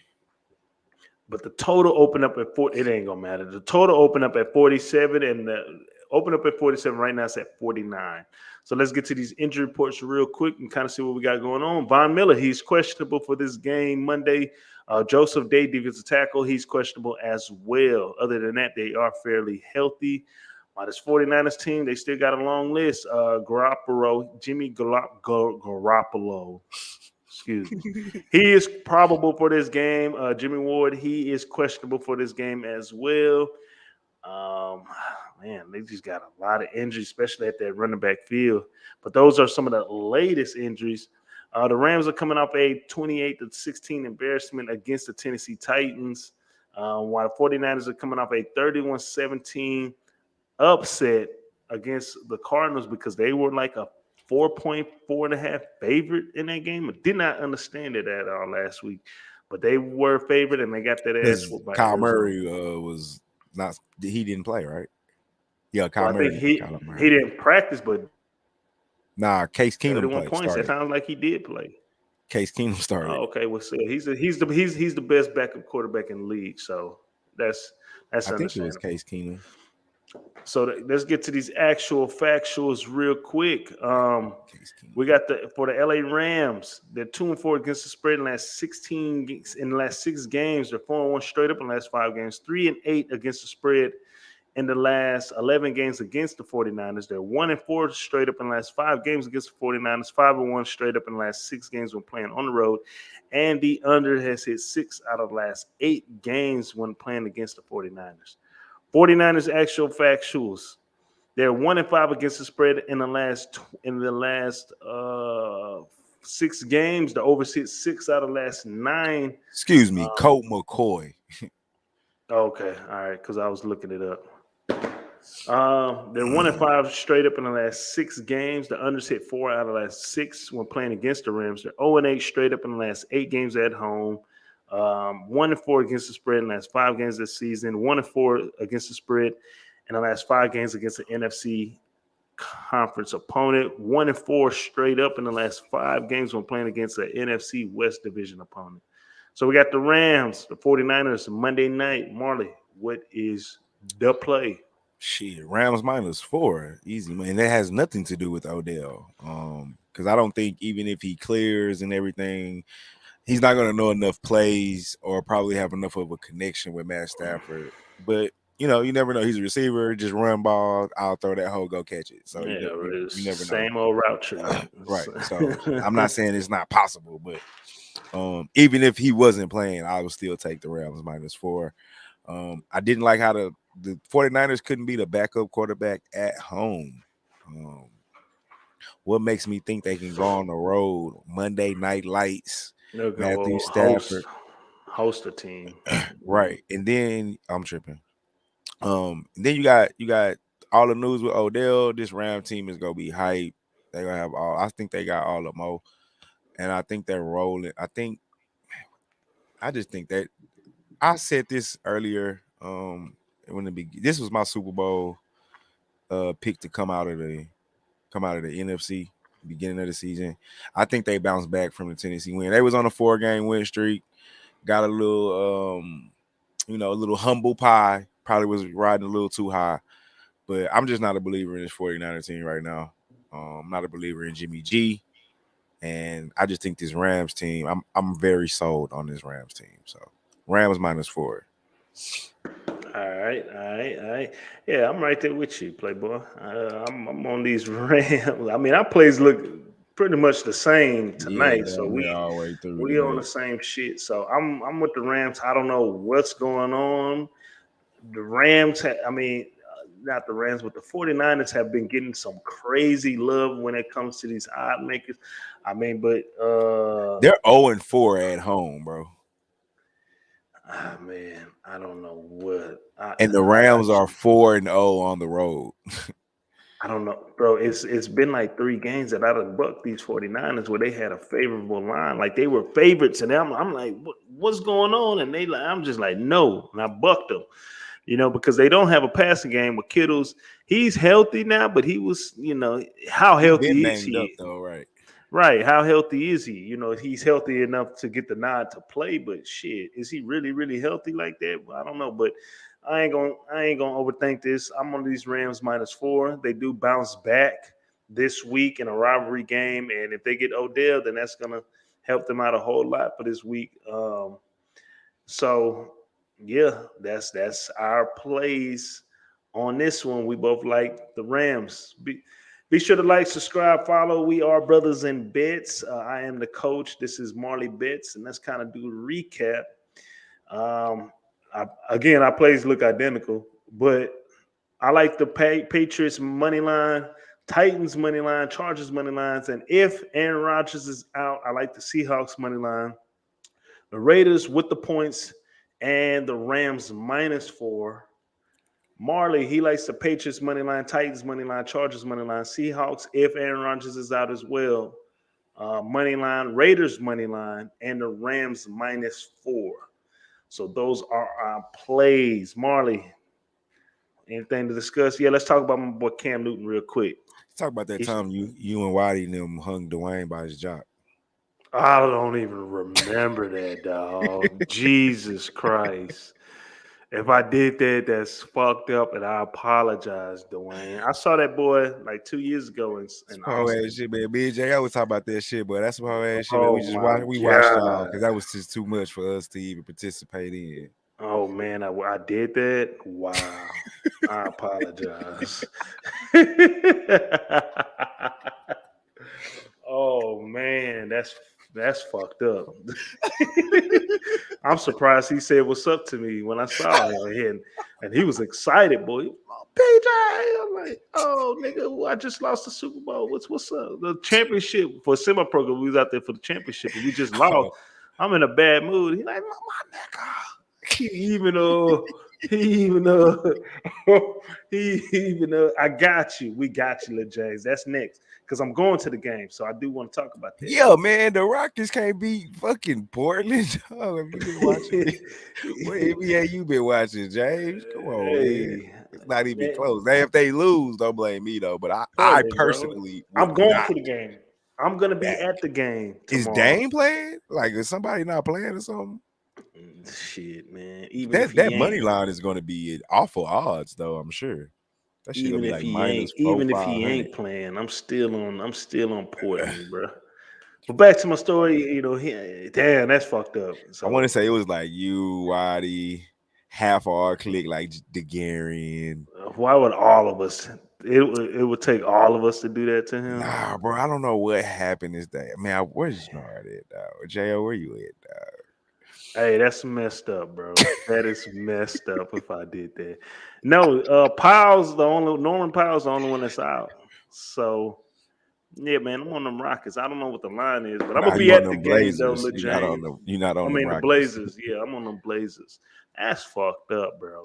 But the total opened up at 40. It ain't gonna matter. The total opened up at 47, and the opened up at 47. Right now, it's at 49. So let's get to these injury reports real quick and kind of see what we got going on. Von Miller, he's questionable for this game Monday. Joseph Day, defensive tackle, he's questionable as well. Other than that, they are fairly healthy. This 49ers team, they still got a long list. Jimmy Garoppolo. Excuse me. He is probable for this game. Jimmy Ward, he is questionable for this game as well. Man, they just got a lot of injuries, especially at that running back field. But those are some of the latest injuries. The Rams are coming off a 28-16 embarrassment against the Tennessee Titans, while the 49ers are coming off a 31-17 upset against the Cardinals because they were like a 4.5 favorite in that game. I did not understand it at all last week, but they were favored and they got that ass whooped by Kyle Arizona. Murray was not. He didn't play, right? Yeah, Kyle Murray. I think he didn't practice, but Case Keenum 31 played. points. Started. It sounds like he did play. Case Keenum started. Oh, okay, well, so he's the best backup quarterback in the league. So that's I think understandable. it was Case Keenum. So let's get to these actual factuals real quick. We got for the LA Rams. They're 2-4 against the spread in the last 16 in the last 6 games. They're 4-1 straight up in the last 5 games. 3-8 against the spread in the last 11 games against the 49ers. They're 1-4 straight up in the last 5 games against the 49ers. 5-1 straight up in the last 6 games when playing on the road. And the under has hit 6 out of the last 8 games when playing against the 49ers. 49ers actual factuals. They're 1-5 against the spread in the last 6 games. The over 6 out of the last 9. Excuse me, Colt McCoy. Okay, all right, because I was looking it up. They're 1-5 straight up in the last 6 games. The unders hit 4 out of the last 6 when playing against the Rams. They're 0-8 straight up in the last 8 games at home. 1-4 against the spread in the last 5 games this season. 1-4 against the spread in the last 5 games against the NFC conference opponent. 1-4 straight up in the last 5 games when playing against the NFC West division opponent. So we got the Rams, the 49ers, Monday night. Marley, what is the play? Shit, Rams -4. Easy, man. That has nothing to do with Odell. Because I don't think even if he clears and everything, he's not going to know enough plays or probably have enough of a connection with Matt Stafford. But, you never know. He's a receiver. Just run ball. I'll throw that hole, go catch it. So, you never know. Same old route tree. Right. So, I'm not saying it's not possible, but even if he wasn't playing, I would still take the Rams -4. I didn't like how the 49ers couldn't beat a backup quarterback at home. What makes me think they can go on the road Monday Night Lights? Matthew Stafford host a team, right? And then I'm tripping. And then you got all the news with Odell. This Ram team is gonna be hype. They're gonna have all. I think they got all the mo, and I think they're rolling. I just think that I said this earlier. This was my Super Bowl pick to come out of the NFC beginning of the season. I think they bounced back from the Tennessee win. They was on a 4-game win streak, got a little a little humble pie, probably was riding a little too high, but I'm just not a believer in this 49er team right now. I'm not a believer in Jimmy G, and I just think this Rams team, I'm very sold on this Rams team. So Rams -4. All right. Yeah, I'm right there with you, Playboy. I'm on these Rams. I mean, our plays look pretty much the same tonight, so we all the way through. We on the same shit. So I'm with the Rams. I don't know what's going on. The Rams, not the Rams, but the 49ers have been getting some crazy love when it comes to these odd makers. But they're 0-4 at home, bro. Man, I don't know what. And the Rams are 4-0 on the road. I don't know, bro. It's been like 3 games that I done bucked these 49ers where they had a favorable line. Like they were favorites, and I'm like, what's going on? And I'm just like, no. And I bucked them. because they don't have a passing game with Kittle's. He's healthy now, but he was, how healthy is banged up he? though, right? Right. How healthy is he? He's healthy enough to get the nod to play, but shit, is he really, really healthy like that? Well, I don't know, but I ain't gonna overthink this. I'm on these Rams -4. They do bounce back this week in a rivalry game, and if they get Odell, then that's gonna help them out a whole lot for this week. So yeah, that's our plays on this one. We both like the Rams. Be sure to like, subscribe, follow. We are Brothas N Bets. I am the coach. This is Marley Bets, and let's kind of do a recap. Our plays look identical, but I like the Patriots money line, Titans money line, Chargers money lines, and if Aaron Rodgers is out, I like the Seahawks money line, the Raiders with the points, and the Rams -4. Marley, he likes the Patriots money line, Titans money line, Chargers money line, Seahawks if Aaron Rodgers is out as well. Money line, Raiders money line, and the Rams -4. So those are our plays. Marley, anything to discuss? Yeah, let's talk about my boy Cam Newton real quick. Let's talk about that time you and Waddy and them hung Dwayne by his jock. I don't even remember that, dog. Jesus Christ. If I did that, that's fucked up, and I apologize, Dwayne. I saw that boy like 2 years ago in Austin. Shit, man. Me and Jay always talk about that shit, but that's some whole ass shit, man. Oh, We just watched y'all because that was just too much for us to even participate in. Oh man, I did that. Wow, I apologize. Oh man, that's fucked up. I'm surprised he said what's up to me when I saw him, and he was excited, boy. Oh, PJ, I'm like, oh nigga, I just lost the Super Bowl. What's up? The championship for semi-pro. We was out there for the championship, and we just lost. I'm in a bad mood. He like, my nigga. He even I got you. We got you, Lil James. That's next. Because I'm going to the game. So I do want to talk about that. Yeah, man. The Rockets can't beat fucking Portland. Oh, have you been watching? What NBA you been watching, James? Come on, man. It's not even close. If they lose, don't blame me though. But I personally I'm going to the game. I'm gonna be at the game tomorrow. Is Dame playing? Like, is somebody not playing or something? Shit, man. Even that money line is going to be awful odds, though. I'm sure. That shit even be if like even if he ain't playing, I'm still on Portland, bro. But back to my story, damn, that's fucked up. So, I want to say it was like you, Waddy, half our clique, like DeGarian. Why would all of us? It would take all of us to do that to him. Nah, bro. I don't know what happened this day. Man, where's Snard at, dog? J.O., where you at, dog? Hey, that's messed up, bro. That is messed up if I did that. No, Norman Powell's the only one that's out. So, yeah, man, I'm on them Rockets. I don't know what the line is, but I'm going to be at the game, though, Lil James. You're not on the Blazers. Yeah, I'm on them Blazers. That's fucked up, bro.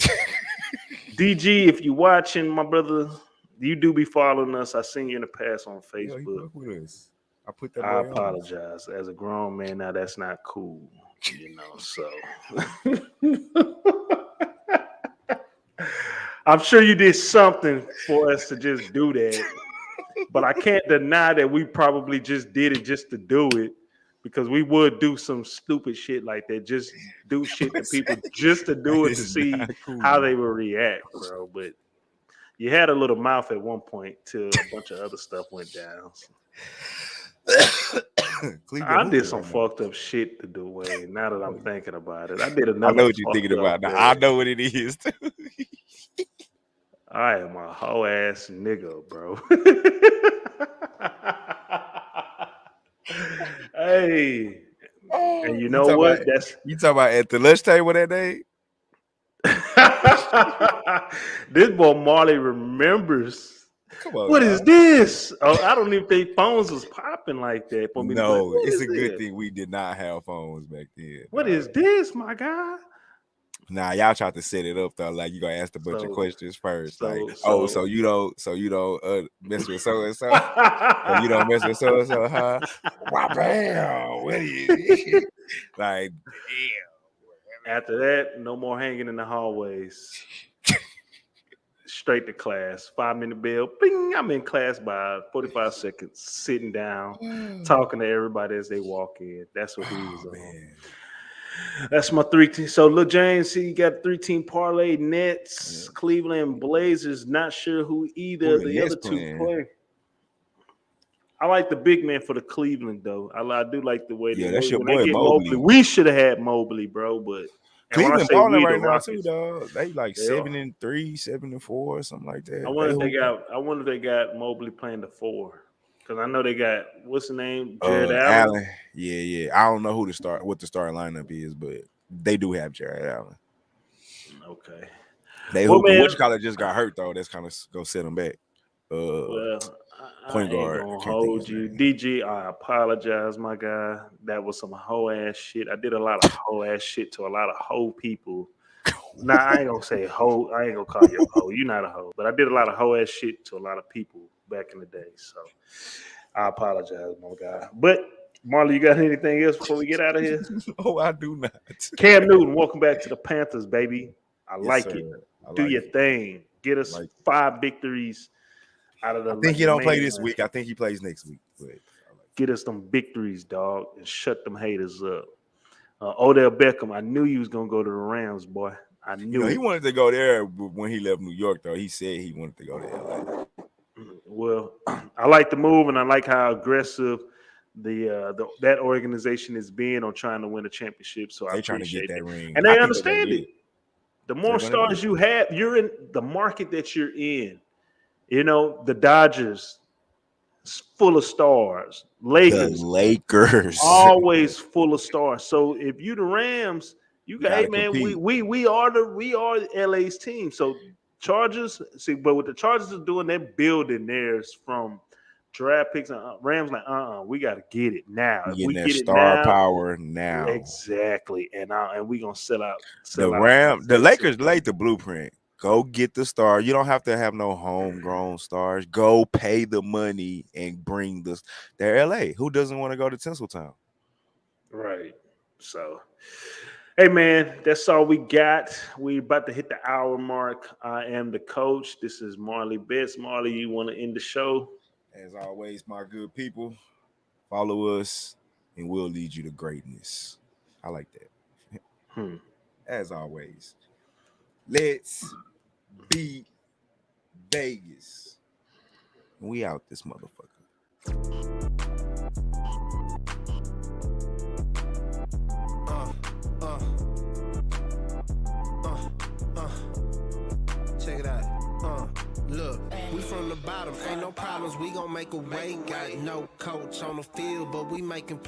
DG, if you watching, my brother, you do be following us. I seen you in the past on Facebook. I apologize. As a grown man, now that's not cool. So I'm sure you did something for us to just do that, but I can't deny that we probably just did it just to do it, because we would do some stupid shit like that, just do shit to people just to do it to see how they will react, bro. But you had a little mouth at one point till a bunch of other stuff went down. I did some fucked up shit to Dwayne. Now that I'm thinking about it, I did another. I know what you're thinking about now. I know what it is too. I am a hoe ass nigga, bro. Hey, and you know what? You talking about at the lunch table that day? This boy Marley remembers. Come on, what is this? Oh, I don't even think phones was popping like that for me. No, it's a good thing we did not have phones back then. What is this, my guy? Nah, y'all tried to set it up though. Like, you gonna ask a bunch of questions first. So you don't mess with so and so. You don't mess with so and so, huh? Wow, bam! What is it? Like, damn. After that, no more hanging in the hallways. straight to class. 5-minute bell, bing, I'm in class by 45 seconds, sitting down, talking to everybody as they walk in. That's what he was on. Man. That's my 3-team. So, look, James, see, you got 3-team parlay. Nets, Cleveland Blazers. Not sure who either of the other two play. I like the big man for the Cleveland, though. I do like the way that's your when boy they get Mobley. We should have had Mobley, bro. But Cleveland balling right now Rockets, too, dog. They like 7-3, 7-4, something like that. I wonder if they got Mobley playing the 4. Because I know they got what's the name? Jared Allen. Yeah. I don't know what the starting lineup is, but they do have Jared Allen. Okay. Whatchamacallit just got hurt though. That's kind of gonna set them back. Point guard. I ain't gonna hold you. DG, I apologize, my guy. That was some hoe ass shit. I did a lot of hoe ass shit to a lot of hoe people. Nah, I ain't gonna say hoe. I ain't gonna call you a hoe. You're not a hoe. But I did a lot of hoe ass shit to a lot of people back in the day. So I apologize, my guy. But Marley, you got anything else before we get out of here? Oh, I do not. Cam Newton, welcome back to the Panthers, baby. I like it. Do your thing. Get us 5 victories out of the. I think he don't play this week. I think he plays next week. But get us some victories, dog, and shut them haters up. Odell Beckham, I knew you was gonna go to the Rams, boy. I knew he wanted to go there when he left New York, though. He said he wanted to go to LA. Well, I like the move, and I like how aggressive that organization is being on trying to win a championship. So they're trying to get that ring, and they understand it. The more stars you have, you're in the market that you're in. You know, the Dodgers, full of stars. Lakers always full of stars. So if you the Rams, you got, hey man, we are LA's team. So Chargers, see, but what the Chargers are doing, they're building theirs from draft picks. Rams like, we got to get it now. If we get star power now, exactly, and we gonna sell out. The Lakers laid the blueprint. Go get the star. You don't have to have no homegrown stars. Go pay the money and bring this. They're LA. Who doesn't want to go to Tinseltown? Right. So, hey, man, that's all we got. We're about to hit the hour mark. I am the coach. This is Marley Bets. Marley, you want to end the show? As always, my good people, follow us and we'll lead you to greatness. I like that. As always, let's beat Vegas. We out this motherfucker. Check it out. Look, we from the bottom, ain't no problems. We gon' make a way. Got no coach on the field, but we making plays.